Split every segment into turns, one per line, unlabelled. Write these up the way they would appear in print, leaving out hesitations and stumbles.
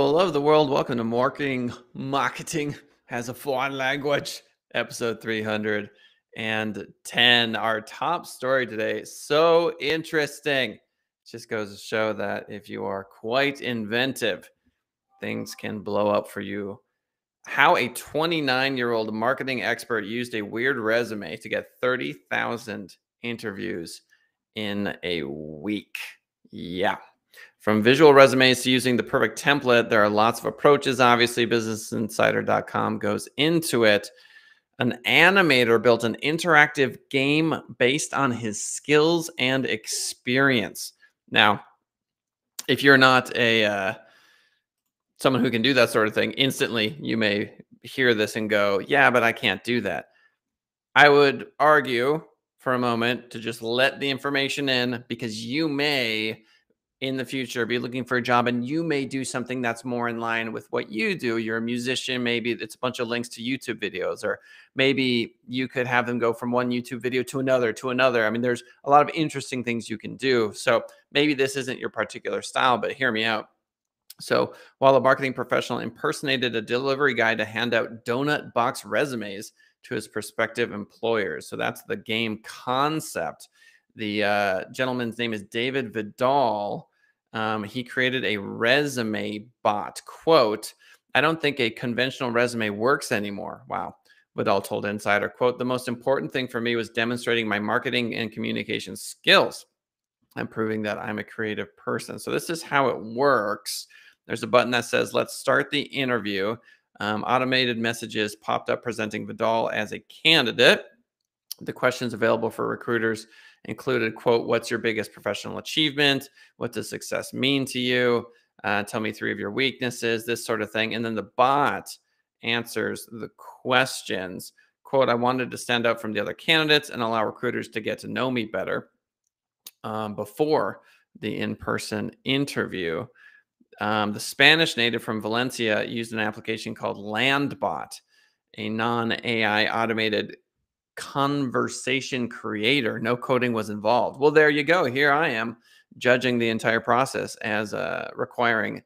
Hello, the world. Welcome to Marketing has a Foreign Language, episode 310. Our top story today. So interesting. It just goes to show that if you are quite inventive, things can blow up for you. How a 29-year-old marketing expert used a weird resume to get 30,000 interviews in a week. Yeah. From visual resumes to using the perfect template, there are lots of approaches. Obviously, businessinsider.com goes into it. An animator built an interactive game based on his skills and experience. Now, if you're not a someone who can do that sort of thing, instantly you may hear this and go, "Yeah, but I can't do that." I would argue for a moment to just let the information in, because you may in the future be looking for a job and you may do something that's more in line with what you do. You're a musician, maybe it's a bunch of links to YouTube videos, or maybe you could have them go from one YouTube video to another. I mean, there's a lot of interesting things you can do. So maybe this isn't your particular style, but hear me out. So while a marketing professional impersonated a delivery guy to hand out donut box resumes to his prospective employers. So that's the game concept. The gentleman's name is David Vidal. He created a resume bot. Quote, "I don't think a conventional resume works anymore." Wow. Vidal told Insider, quote, "The most important thing for me was demonstrating my marketing and communication skills and proving that I'm a creative person." So this is how it works. There's a button that says, "Let's start the interview." Automated messages popped up presenting Vidal as a candidate. The questions available for recruiters included, quote, "What's your biggest professional achievement? What does success mean to you? Tell me 3 of your weaknesses," this sort of thing. And then the bot answers the questions. Quote, "I wanted to stand out from the other candidates and allow recruiters to get to know me better before the in-person interview." The Spanish native from Valencia used an application called Landbot, a non-AI automated conversation creator. No coding was involved. Well, there you go. Here I am judging the entire process as requiring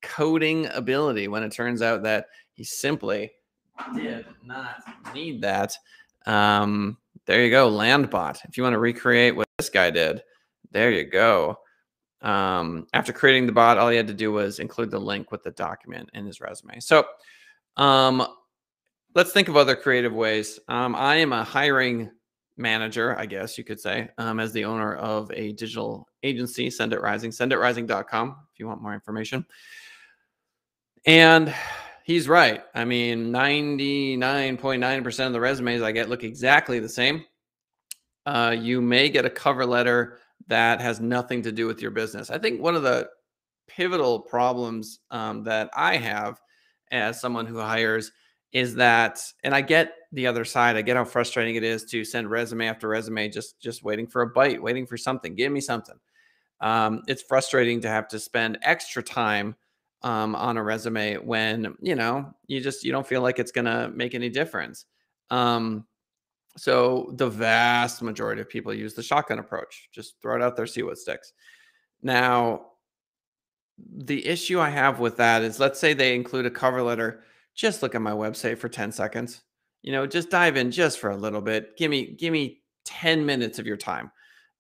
coding ability, when it turns out that he simply did not need that. There you go, Landbot. If you want to recreate what this guy did, there you go. After creating the bot, all he had to do was include the link with the document in his resume. So let's think of other creative ways. I am a hiring manager, I guess you could say, as the owner of a digital agency, Send It Rising, senditrising.com, if you want more information. And he's right. I mean, 99.9% of the resumes I get look exactly the same. You may get a cover letter that has nothing to do with your business. I think one of the pivotal problems that I have as someone who hires is that, and I get the other side. I get how frustrating it is to send resume after resume, just waiting for a bite, waiting for something. Give me something. It's frustrating to have to spend extra time on a resume when you don't feel like it's going to make any difference. So the vast majority of people use the shotgun approach. Just throw it out there, see what sticks. Now, the issue I have with that is, let's say they include a cover letter. Just look at my website for 10 seconds. Just dive in just for a little bit. Give me 10 minutes of your time.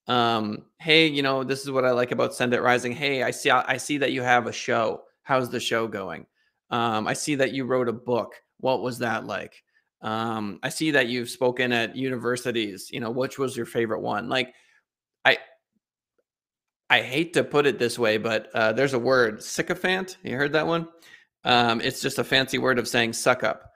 Hey, this is what I like about Send It Rising. Hey, I see that you have a show. How's the show going? I see that you wrote a book. What was that like? I see that you've spoken at universities. Which was your favorite one? Like, I I hate to put it this way, but there's a word, sycophant. You heard that one? It's just a fancy word of saying suck up.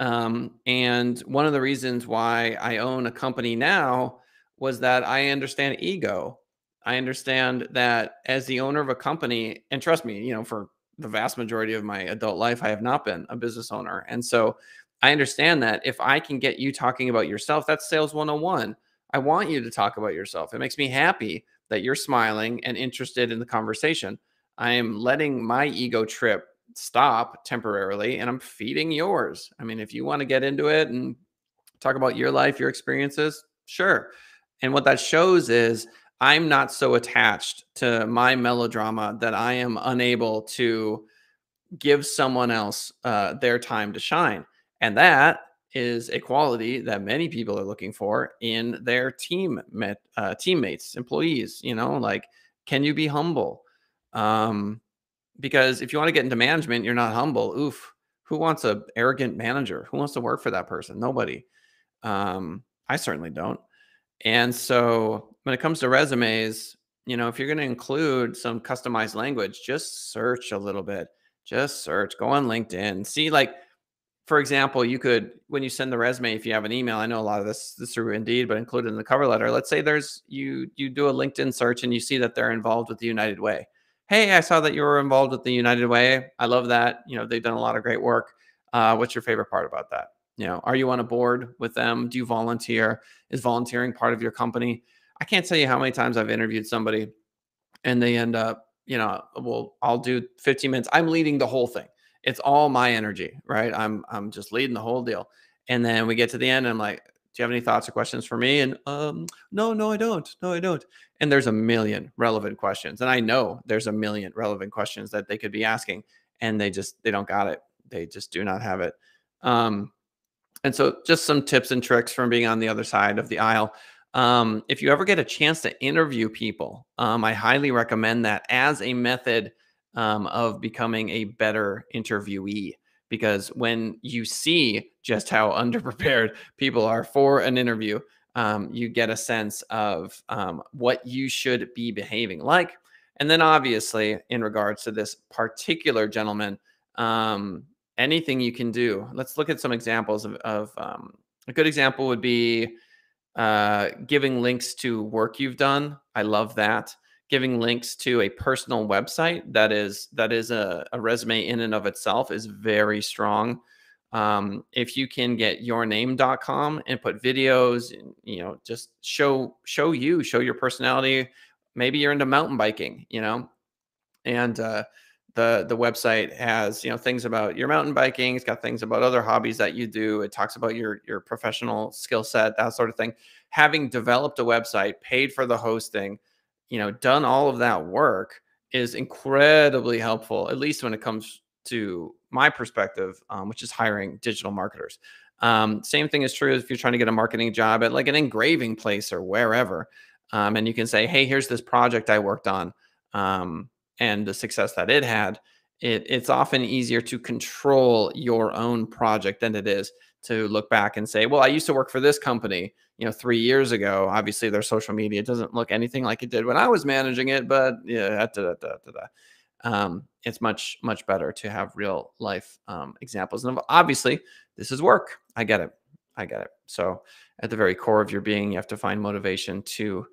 And one of the reasons why I own a company now was that I understand ego. I understand that as the owner of a company, and trust me, for the vast majority of my adult life, I have not been a business owner. And so I understand that if I can get you talking about yourself, that's sales 101. I want you to talk about yourself. It makes me happy that you're smiling and interested in the conversation. I am letting my ego trip stop temporarily and I'm feeding yours. I mean, if you want to get into it and talk about your life, your experiences, sure. And what that shows is I'm not so attached to my melodrama that I am unable to give someone else their time to shine. And that is a quality that many people are looking for in their teammates, employees. Like, can you be humble? Um, because if you want to get into management, you're not humble. Oof. Who wants a arrogant manager? Who wants to work for that person? Nobody. I certainly don't. And so when it comes to resumes, if you're going to include some customized language, just search a little bit. Just search. Go on LinkedIn. See, like, for example, you could, when you send the resume, if you have an email, I know a lot of this through Indeed, but included in the cover letter. Let's say you do a LinkedIn search and you see that they're involved with the United Way. Hey, I saw that you were involved with the United Way. I love that. They've done a lot of great work. What's your favorite part about that? Are you on a board with them? Do you volunteer? Is volunteering part of your company? I can't tell you how many times I've interviewed somebody and they end up, well, I'll do 15 minutes. I'm leading the whole thing. It's all my energy, right? I'm just leading the whole deal. And then we get to the end and I'm like, do you have any thoughts or questions for me? And no, I don't. No, I don't. And there's a million relevant questions. And I know there's a million relevant questions that they could be asking. And they don't got it. They just do not have it. Um, and so just some tips and tricks from being on the other side of the aisle. If you ever get a chance to interview people, I highly recommend that as a method of becoming a better interviewee. Because when you see just how underprepared people are for an interview, you get a sense of what you should be behaving like. And then, obviously, in regards to this particular gentleman, um, anything you can do. Let's look at some examples of a good example would be giving links to work you've done. I love that. Giving links to a personal website that is a resume in and of itself is very strong. If you can get yourname.com and put videos, and, just show your personality. Maybe you're into mountain biking, and the website has things about your mountain biking. It's got things about other hobbies that you do. It talks about your professional skill set, that sort of thing. Having developed a website, paid for the hosting, done all of that work is incredibly helpful, at least when it comes to my perspective, which is hiring digital marketers. Same thing is true if you're trying to get a marketing job at like an engraving place or wherever. And you can say, hey, here's this project I worked on. And the success that it had, it's often easier to control your own project than it is to look back and say, well, I used to work for this company, 3 years ago. Obviously, their social media doesn't look anything like it did when I was managing it, but yeah, it's much, much better to have real life examples. And obviously, this is work. I get it. So at the very core of your being, you have to find motivation to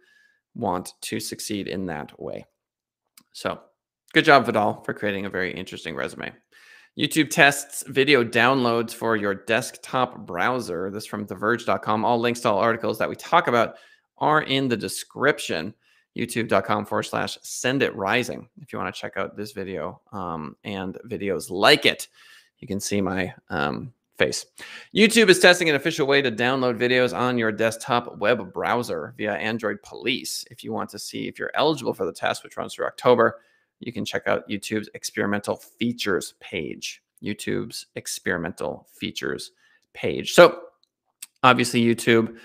want to succeed in that way. So good job, Vidal, for creating a very interesting resume. YouTube tests video downloads for your desktop browser. This from TheVerge.com. All links to all articles that we talk about are in the description. YouTube.com/Send It Rising. If you want to check out this video and videos like it, you can see my face. YouTube is testing an official way to download videos on your desktop web browser via Android Police. If you want to see if you're eligible for the test, which runs through October, you can check out YouTube's experimental features page. YouTube's experimental features page. So obviously YouTube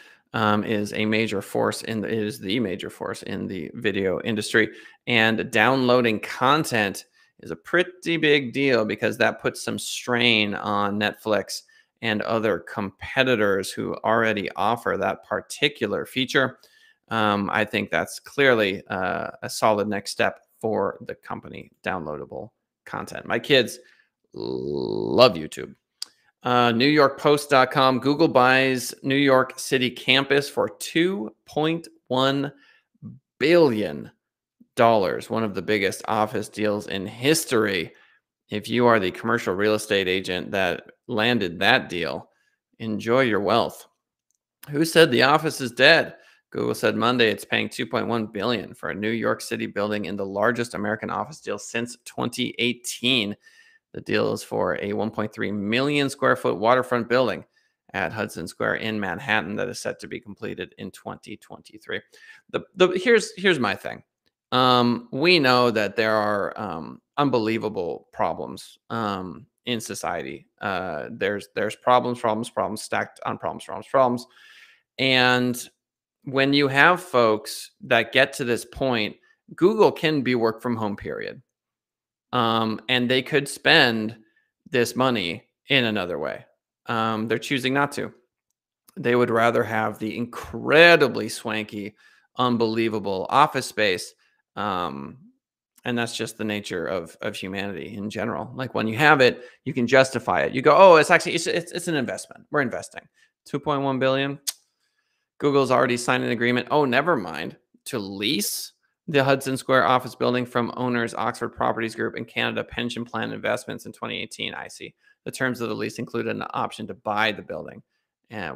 is a major force is the major force in the video industry, and downloading content is a pretty big deal because that puts some strain on Netflix and other competitors who already offer that particular feature. I think that's clearly a solid next step for the company. Downloadable content. My kids love YouTube. NewYorkPost.com. Google buys New York City campus for $2.1 billion. One of the biggest office deals in history. If you are the commercial real estate agent that landed that deal, enjoy your wealth. Who said the office is dead? Google said Monday it's paying $2.1 billion for a New York City building in the largest American office deal since 2018. The deal is for a 1.3 million square foot waterfront building at Hudson Square in Manhattan that is set to be completed in 2023. Here's my thing. We know that there are unbelievable problems in society. There's problems stacked on problems. And when you have folks that get to this point, Google can be work from home, period. And they could spend this money in another way. They're choosing not to. They would rather have the incredibly swanky, unbelievable office space. Um, and that's just the nature of humanity in general. Like when you have it, you can justify it. You go, oh, it's actually it's an investment. We're investing 2.1 billion. Google's already signed an agreement. Oh, never mind. To lease the Hudson Square office building from owners Oxford Properties Group and Canada Pension Plan Investments in 2018. I see. The terms of the lease included an option to buy the building,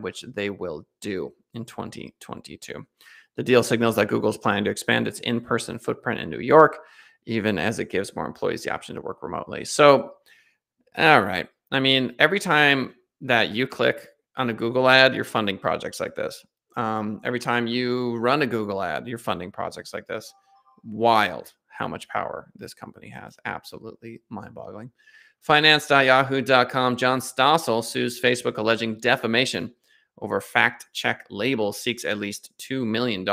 which they will do in 2022. The deal signals that Google's planning to expand its in-person footprint in New York, even as it gives more employees the option to work remotely. So, all right. I mean, every time that you click on a Google ad, you're funding projects like this. Every time you run a Google ad, you're funding projects like this. Wild how much power this company has. Absolutely mind-boggling. Finance.yahoo.com. John Stossel sues Facebook alleging defamation over fact check label, seeks at least $2 million.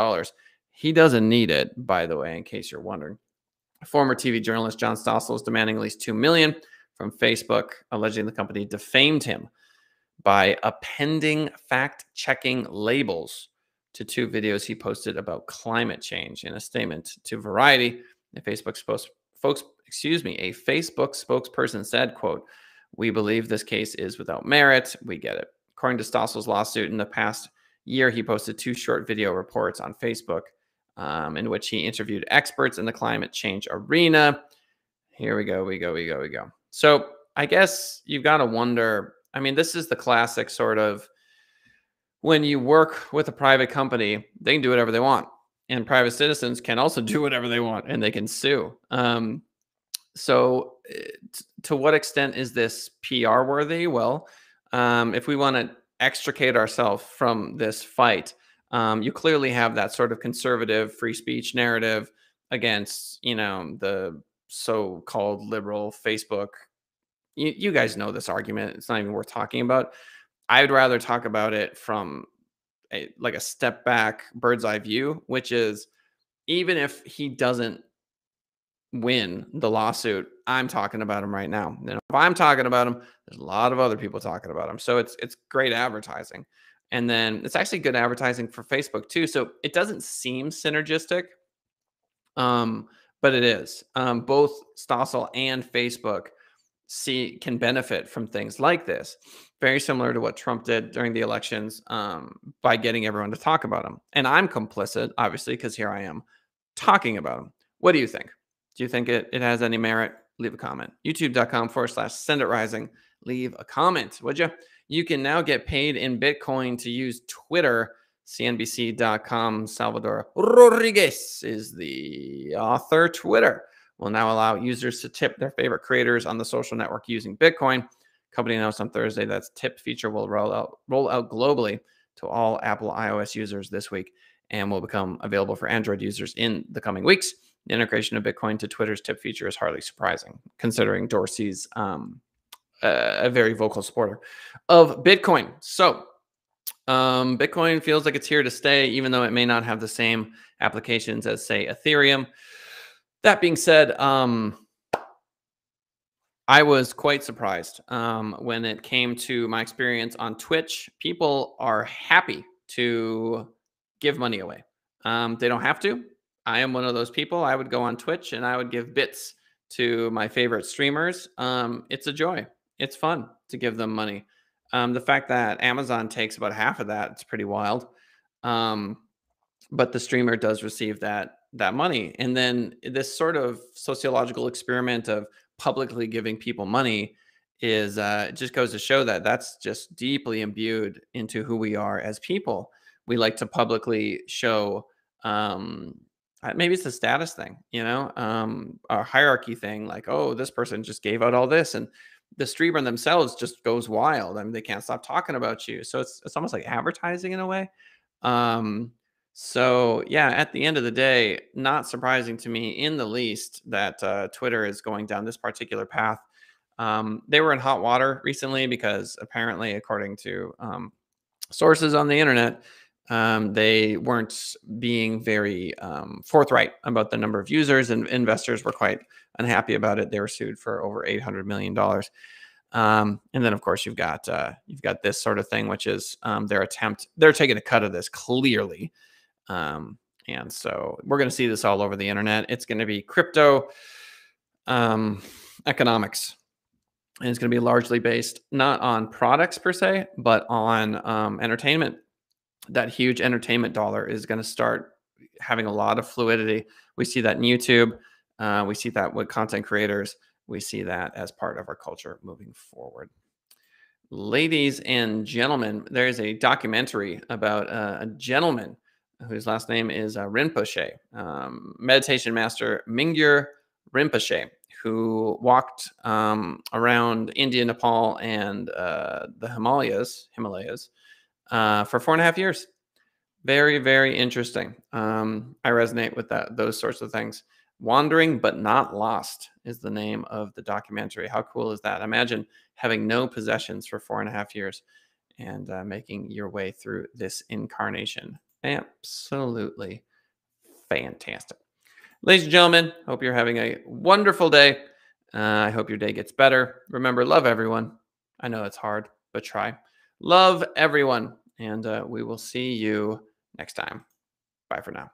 He doesn't need it, by the way, in case you're wondering. Former TV journalist John Stossel is demanding at least $2 million from Facebook, alleging the company defamed him by appending fact-checking labels to 2 videos he posted about climate change. In a statement to Variety, a Facebook spokesperson said, quote, "We believe this case is without merit. We get it." According to Stossel's lawsuit, in the past year, he posted 2 short video reports on Facebook in which he interviewed experts in the climate change arena. Here we go. So I guess you've got to wonder, I mean, this is the classic sort of, when you work with a private company, they can do whatever they want. And private citizens can also do whatever they want, and they can sue. So to what extent is this PR worthy? Well, if we want to extricate ourselves from this fight, you clearly have that sort of conservative free speech narrative against, the so-called liberal Facebook. You guys know this argument. It's not even worth talking about. I would rather talk about it from a step back, bird's eye view, which is, even if he doesn't win the lawsuit, I'm talking about him right now. And if I'm talking about him, there's a lot of other people talking about him. So it's great advertising. And then it's actually good advertising for Facebook too. So it doesn't seem synergistic, but it is. Both Stossel and Facebook can benefit from things like this, very similar to what Trump did during the elections, by getting everyone to talk about him. And I'm complicit, obviously, because here I am talking about him. What do you think? Do you think it has any merit? Leave a comment. YouTube.com/SendItRising. Leave a comment, would you? You can now get paid in Bitcoin to use Twitter. CNBC.com. Salvador Rodriguez is the author. Twitter will now allow users to tip their favorite creators on the social network using Bitcoin. Company announced on Thursday that tip feature will roll out globally to all Apple iOS users this week and will become available for Android users in the coming weeks. The integration of Bitcoin to Twitter's tip feature is hardly surprising, considering Dorsey's a very vocal supporter of Bitcoin. So Bitcoin feels like it's here to stay, even though it may not have the same applications as, say, Ethereum. That being said, I was quite surprised when it came to my experience on Twitch. People are happy to give money away. They don't have to. I am one of those people. I would go on Twitch and I would give bits to my favorite streamers. It's a joy. It's fun to give them money. The fact that Amazon takes about half of that, it's pretty wild. But the streamer does receive that money. And then this sort of sociological experiment of publicly giving people money is it just goes to show that that's just deeply imbued into who we are as people. We like to publicly show, maybe it's a status thing, a hierarchy thing, like, oh, this person just gave out all this, and the streamer themselves just goes wild. I mean, they can't stop talking about you. So it's almost like advertising in a way. So, yeah, at the end of the day, not surprising to me in the least that Twitter is going down this particular path. They were in hot water recently because apparently, according to sources on the internet, they weren't being very forthright about the number of users, and investors were quite unhappy about it. They were sued for over $800 million. And then, of course, you've got this sort of thing, which is their attempt. They're taking a cut of this clearly, and so we're going to see this all over the internet. It's going to be crypto um, economics, and it's going to be largely based not on products per se, but on entertainment. That huge entertainment dollar is going to start having a lot of fluidity. We see that in YouTube. We see that with content creators. We see that as part of our culture moving forward. Ladies and gentlemen, there is a documentary about a gentleman whose last name is Rinpoche, meditation master Mingyur Rinpoche, who walked around India, Nepal, and the Himalayas for 4.5 years. Very, very interesting. I resonate with those sorts of things. Wandering but Not Lost is the name of the documentary. How cool is that? Imagine having no possessions for 4.5 years and making your way through this incarnation. Absolutely fantastic. Ladies and gentlemen, hope you're having a wonderful day. I hope your day gets better. Remember, love everyone. I know it's hard, but try. Love everyone. And we will see you next time. Bye for now.